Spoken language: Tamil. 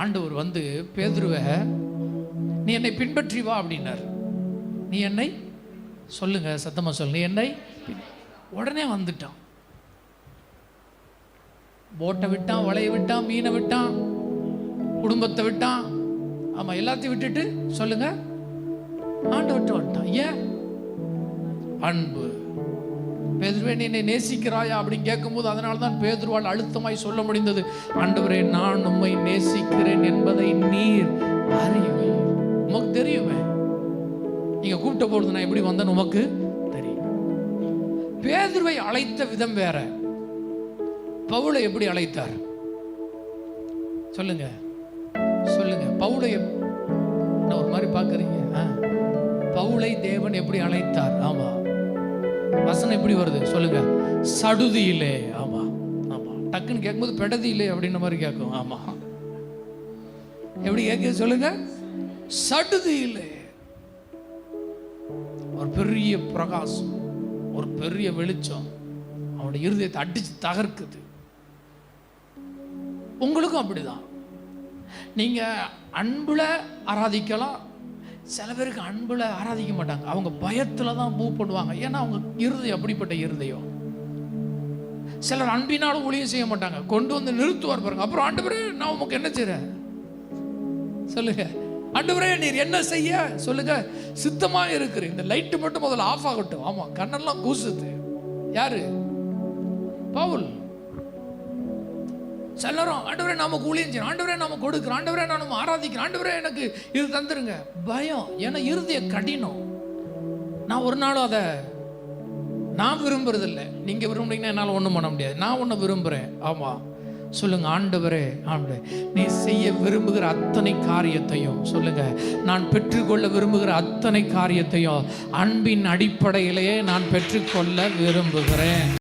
ஆண்டவர் வந்து பேதுருவை, நீ என்னை பின்பற்றி வா அப்படின்னார். நீ என்னை சொல்லுங்க, சத்தமா சொல்லு, நீ என்னை. உடனே வந்துட்டான். போட்டை விட்டான், வலையை விட்டான், மீனை விட்டான், குடும்பத்தை விட்டான். ஆமா, எல்லாத்தையும் விட்டுட்டு சொல்லுங்க ஆண்டவர்கிட்ட வந்துட்டான். ஏன்? அன்பு. பேதுருவே, நீ என்னை நேசிக்கிறாயா அப்படின்னு கேட்கும்போது அதனால தான் பேதுருவால் அழுத்தமாய் சொல்ல முடிந்தது, ஆண்டவரே, நான் உம்மை நேசிக்கிறேன் என்பதை நீர் அறியுமே. உமக்கு தெரியுமே, நீங்க கூப்பிட்ட பொழுது நான் எப்படி வந்தேன்னு உமக்கு தெரியும். பேதுருவை அழைத்த விதம் வேற. பவுலை எப்படி அழைத்தார்? சொல்லுங்க சொல்லுங்க. பவுலை ஒரு மாதிரி பார்க்கறீங்க. பவுலை தேவன் எப்படி அழைத்தார்? ஆமா, வசனம் எப்படி வருது சொல்லுங்க? சடுதியிலே. ஆமா ஆமா, டக்குன்னு கேட்கும்போது பெடதியிலே அப்படின்ற மாதிரி கேட்கும். ஆமா, எப்படி கேட்க சொல்லுங்க? சடுதியிலே. ஒரு பெரிய பிரகாசம், ஒரு பெரிய வெளிச்சம் அவனுடைய இருதயத்தை அடிச்சு தகர்க்குது. உங்களுக்கும் அப்படிதான். நீங்க அன்புல ஆராதிக்கலாம். சில பேருக்கு அன்புல ஆராதிக்க மாட்டாங்க, அவங்க பயத்துல தான் மூவ் பண்ணுவாங்க. ஏன்னா அவங்க இருதயம் அப்படிப்பட்ட இருதயம். சிலர் அன்பினாலும் ஊழியம் செய்ய மாட்டாங்க, கொண்டு வந்து நிறுத்துவார் பாருங்க. அப்புறம் ஆண்டவரே, நான் உமக்கு என்ன செய்றேன் சொல்லுங்க. ஆண்டவரே, நீர் என்ன செய்ய சொல்லுங்க சித்தமா இருக்கிற. இந்த லைட்டு மட்டும் முதல்ல ஆஃப் ஆகட்டும். ஆமா, கண்ணெல்லாம் கூசுது. யாரு? பவுல். சிலரும் ஆண்டவரே நாம ஊழியம் செய்யணும், ஆண்டவரே நாம கொடுக்கிறோம், ஆண்டவரே நான் ஆராதிக்கிறேன், ஆண்டவரே எனக்கு இது தந்துருங்க. பயம். ஏன்னா இருதய கடினம். நான் ஒரு நாளும் அதை நான் விரும்புறதில்லை. நீங்க விரும்புறீங்கன்னா என்னால் ஒன்றும் பண்ண முடியாது. நான் ஒன்று விரும்புகிறேன். ஆமா, சொல்லுங்க ஆண்டவரே, ஆண்டவரே, நீ செய்ய விரும்புகிற அத்தனை காரியத்தையும் சொல்லுங்க, நான் பெற்றுக்கொள்ள விரும்புகிற அத்தனை காரியத்தையும் அன்பின் அடிப்படையிலேயே நான் பெற்றுக்கொள்ள விரும்புகிறேன்.